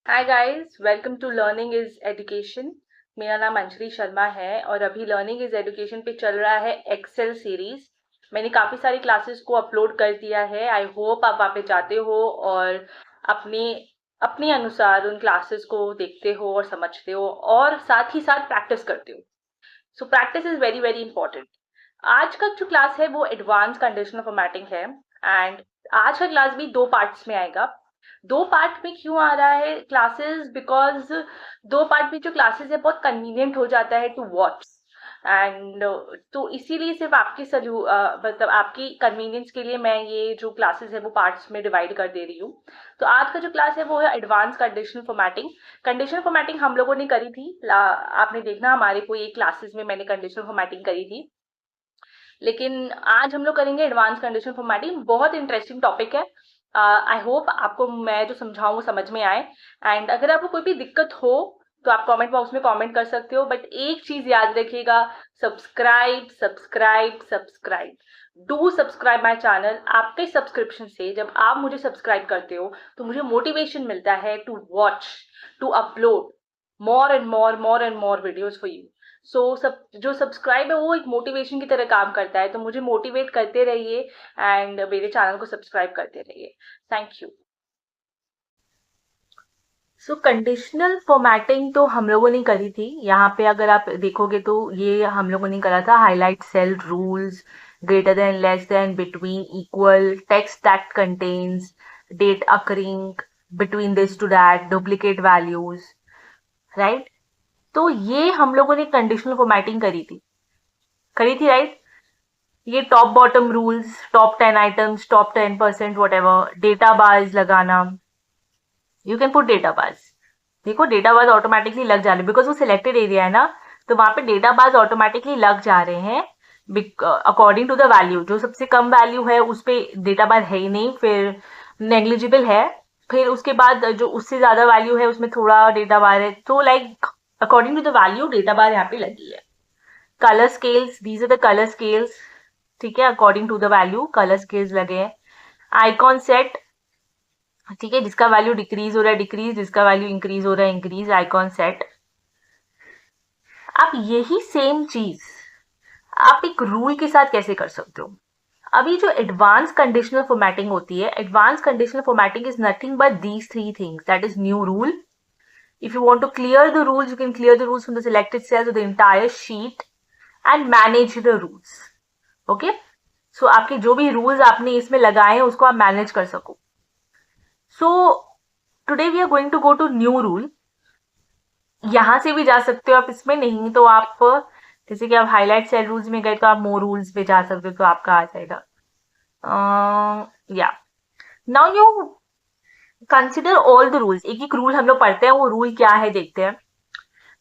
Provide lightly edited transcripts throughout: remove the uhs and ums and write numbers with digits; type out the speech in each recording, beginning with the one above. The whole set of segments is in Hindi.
Hi guys, welcome to learning is education. मेरा नाम अंजलि शर्मा है और अभी लर्निंग इज एजुकेशन पे चल रहा है एक्सेल सीरीज। मैंने काफ़ी सारी क्लासेस को अपलोड कर दिया है। आई होप आप वहाँ पे जाते हो और अपने अपने अनुसार उन क्लासेस को देखते हो और समझते हो और साथ ही साथ प्रैक्टिस करते हो। So practice is very very important. आज का जो क्लास है वो एडवांस कंडीशनल फॉर्मेटिंग है एंड आज का क्लास भी दो पार्ट्स में आएगा। दो पार्ट में क्यों आ रहा है क्लासेस? बिकॉज दो पार्ट में जो क्लासेस है बहुत कन्वीनियंट हो जाता है टू वॉच एंड तो इसीलिए सिर्फ आपकी मतलब आपकी कन्वीनियंस के लिए मैं ये जो क्लासेस है वो पार्ट्स में डिवाइड कर दे रही हूँ। तो आज का जो क्लास है वो है advance conditional formatting. Conditional formatting हम लोगों ने करी थी, आपने देखना हमारे कोई एक क्लासेस में मैंने कंडीशनल फॉर्मेटिंग करी थी। लेकिन आज हम लोग करेंगे एडवांस कंडीशनल फॉर्मेटिंग। बहुत इंटरेस्टिंग टॉपिक है। आई होप आपको मैं जो समझाऊँ वो समझ में आए। एंड अगर आपको कोई भी दिक्कत हो तो आप कमेंट बॉक्स में कमेंट कर सकते हो, बट एक चीज याद रखिएगा, subscribe subscribe subscribe. Do subscribe my channel. आपके सब्सक्रिप्शन से जब आप मुझे सब्सक्राइब करते हो तो मुझे मोटिवेशन मिलता है to watch, to upload more and more videos for you. So सब जो सब्सक्राइब है वो एक मोटिवेशन की तरह काम करता है, तो मुझे मोटिवेट करते रहिए एंड मेरे चैनल को सब्सक्राइब करते रहिए। Thank you. So conditional formatting तो हम लोगों ने करी थी। यहाँ पे अगर आप देखोगे तो ये हम लोगों ने करा था highlight cell rules, greater than, less than, between, equal, text that contains, date occurring between this to that, duplicate values, right. तो ये हम लोगों ने कंडीशनल फॉर्मेटिंग करी थी राइट। ये top bottom rules, top 10 items, top 10% whatever, data bars लगाना। You can put data bars. देखो डेटा बार्स ऑटोमेटिकली लग जा रहे हैं बिकॉज वो सिलेक्टेड एरिया है ना, तो वहां पे डेटा बार्स ऑटोमेटिकली लग जा रहे हैं अकॉर्डिंग टू द वैल्यू। जो सबसे कम वैल्यू है उस पे डेटा बार है ही नहीं, फिर नेग्लिजिबल है। फिर उसके बाद जो उससे ज्यादा वैल्यू है उसमें थोड़ा डेटा बार है, तो like according to the value data bar यहाँ पे लगी है। Colour scales, these are the colour scales. ठीक है, according to the value colour scales लगे हैं। आइकॉन सेट, ठीक है, जिसका वैल्यू डिक्रीज हो रहा है डिक्रीज, जिसका वैल्यू इंक्रीज हो रहा है इंक्रीज, आइकॉन सेट। आप यही सेम चीज आप एक रूल के साथ कैसे कर सकते हो? अभी जो एडवांस कंडीशनल फॉर्मेटिंग होती है, advance conditional formatting is nothing but these three things, that is new rule. If you want to clear the rules, you can clear the rules from the selected cells of the entire sheet and manage the rules. Okay? So आपके जो भी rules आपने इसमें लगाए हैं उसको आप manage कर सको. So today we are going to go to new rule. यहाँ से भी जा सकते हो आप इसमें, नहीं तो आप जैसे कि आप हाईलाइट सेल रूल्स में गए तो आप मोर रूल्स पे जा सकते हो, तो आपका आ जाएगा। या now you consider all the rules. एक एक रूल हम लोग पढ़ते हैं, वो रूल क्या है देखते हैं।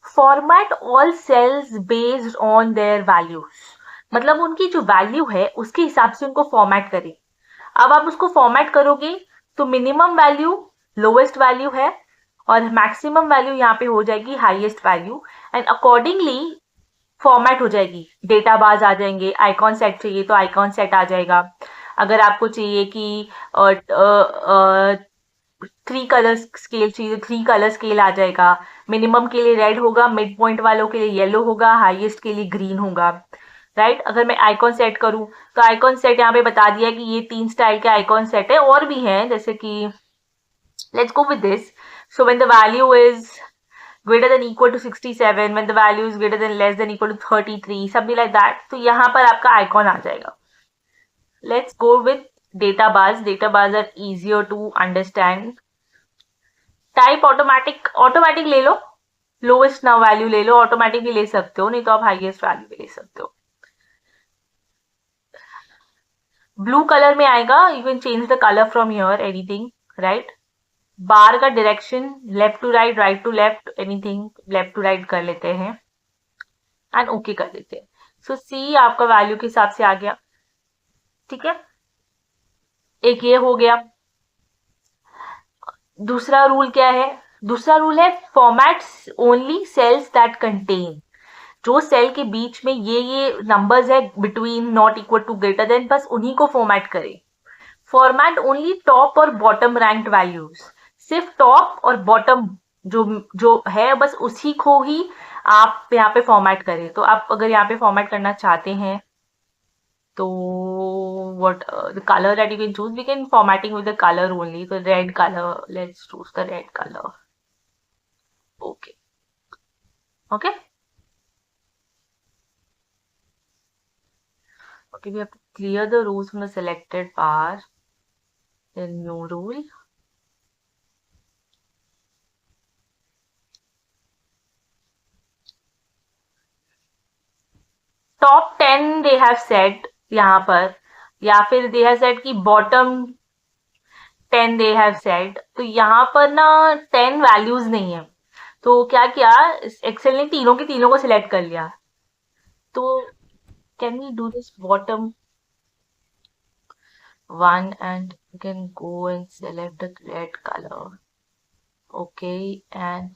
Format all cells based on their values, मतलब उनकी जो वैल्यू है उसके हिसाब से उनको फॉर्मेट करें। अब आप उसको फॉर्मेट करोगे तो मिनिमम वैल्यू लोवेस्ट वैल्यू है और मैक्सिमम वैल्यू यहाँ पे हो जाएगी highest value, and accordingly format हो जाएगी। डेटा बार्स आ जाएंगे, आइकॉन सेट चाहिए तो आइकॉन सेट आ जाएगा। अगर आपको चाहिए कि 3 कलर स्केल चाहिए, 3 कलर स्केल आ जाएगा। मिनिमम के लिए रेड होगा, मिड पॉइंट वालों के लिए येलो होगा, हाईएस्ट के लिए ग्रीन होगा, राइट। अगर मैं आइकॉन सेट करूं तो आइकॉन सेट यहाँ पे बता दिया कि ये 3 स्टाइल के आइकॉन सेट है, और भी हैं जैसे कि let's go with this. So when the value is greater than equal to 67, when the value is greater than less than equal to 33, something like that, तो यहाँ पर आपका आइकॉन आ जाएगा। Let's go with data bars. Data bars are easier to understand. Type automatic, automatic ले लो, लोएस्ट ना वैल्यू ले लो, ऑटोमेटिक भी ले सकते हो, नहीं तो आप हाईएस्ट वैल्यू भी ले सकते हो। ब्लू कलर में आएगा, you can change the colour from here, anything, right. Bar का direction left to right, right to left, anything left to right कर लेते हैं एंड ओके कर देते हैं। सो सी आपका वैल्यू के हिसाब से आ गया, ठीक है। एक ये हो गया। दूसरा रूल क्या है? दूसरा रूल है formats only cells that contain, जो सेल के बीच में ये नंबर्स है between, not equal to, greater than, बस उन्हीं को फॉर्मेट करें। फॉर्मेट ओनली टॉप और बॉटम रैंक्ड वैल्यूज। सिर्फ टॉप और बॉटम जो जो है बस उसी को ही आप यहाँ पे फॉर्मेट करें। तो आप अगर यहाँ पे फॉर्मेट करना चाहते हैं तो what the color that you can choose, we can formatting with the color only, so red color, let's choose the red color. Okay, okay, okay, we have to clear the rules from the selected bar, then new rule. Top 10 they have set यहाँ पर, या फिर दे हैव सेट कि बॉटम 10 दे हैव सेट। तो यहाँ पर ना 10 वैल्यूज नहीं है, तो क्या किया एक्सेल ने तीनों के तीनों को सिलेक्ट कर लिया। तो can we do this bottom one and you can go and select the red color. Okay, and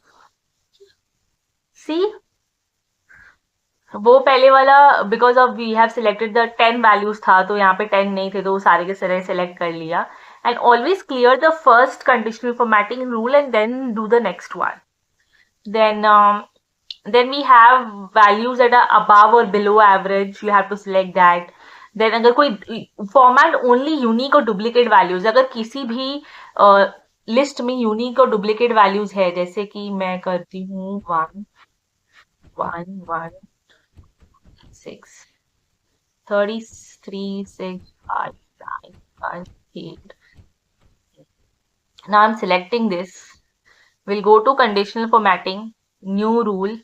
see वो पहले वाला because of we have selected the 10 values था, तो यहाँ पे 10 नहीं थे, तो वो सारे के सारे सेलेक्ट कर लिया। And always clear the first conditional formatting rule and then do the next one. then we have values that are above or below average, you have to select that. Then अगर कोई फॉर्मेट ओनली यूनिक और डुप्लीकेट वैल्यूज, अगर किसी भी लिस्ट में यूनिक और डुप्लीकेट वैल्यूज है, जैसे कि मैं करती हूँ 1 1 1 6 33 6 5 9 1 8. Now I'm selecting this. We'll go to conditional formatting, new rule.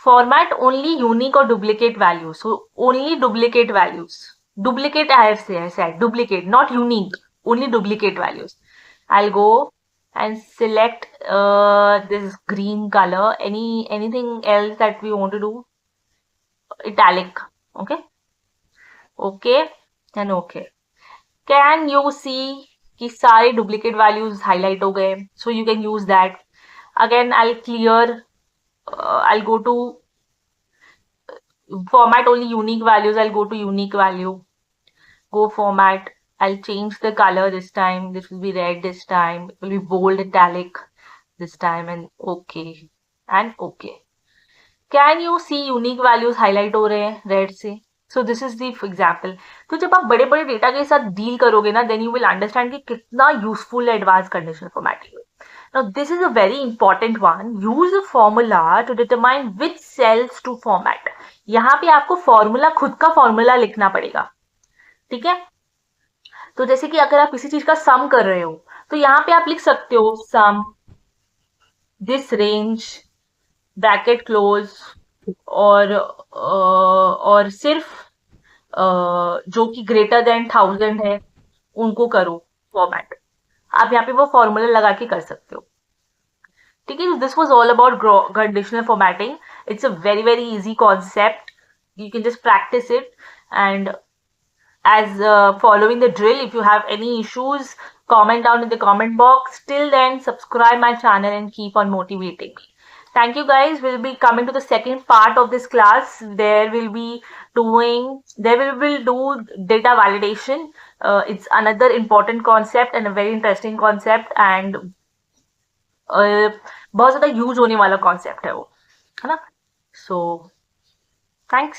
Format only unique or duplicate values. So only duplicate values. Duplicate I have said, duplicate, not unique, only duplicate values. I'll go and select this green color. Anything else that we want to do? Italic. Okay. Okay and okay. Can you see कि सारे duplicate values highlight हो गए? So you can use that. Again, I'll clear. I'll go to format only unique values. I'll go to unique value. Go format. I'll change the color this time. This will be red this time. It will be bold italic this time, and okay and okay. Can you see unique values highlight हो रहे हैं red से? So this is the example. तो जब आप बड़े बड़े डेटा के साथ डील करोगे ना, then you will understand कि कितना यूजफुल है advance conditional formatting. Now this is a very important one. Use a formula to determine which cells to format. यहाँ पे आपको फॉर्मूला, खुद का फॉर्मूला लिखना पड़ेगा, ठीक है। तो जैसे कि अगर आप किसी चीज का सम कर रहे हो, तो यहाँ पे आप लिख सकते हो सम दिस रेंज ब्रैकेट क्लोज, और सिर्फ जो कि ग्रेटर देन 1000 है उनको करो फॉर्मेट। आप यहाँ पे वो फॉर्मूला लगा के कर सकते हो, ठीक है। This was all about conditional formatting. It's a very very easy concept, you can just practice it, and as following the drill. If you have any issues, comment down in the comment box. Till then, subscribe my channel and keep on motivating me. Thank you guys. We'll be coming to the second part of this class. There will be do data validation. It's another important concept and a very interesting concept, and बहुत ज़्यादा यूज होने वाला कॉन्सेप्ट है वो, है ना। So thanks.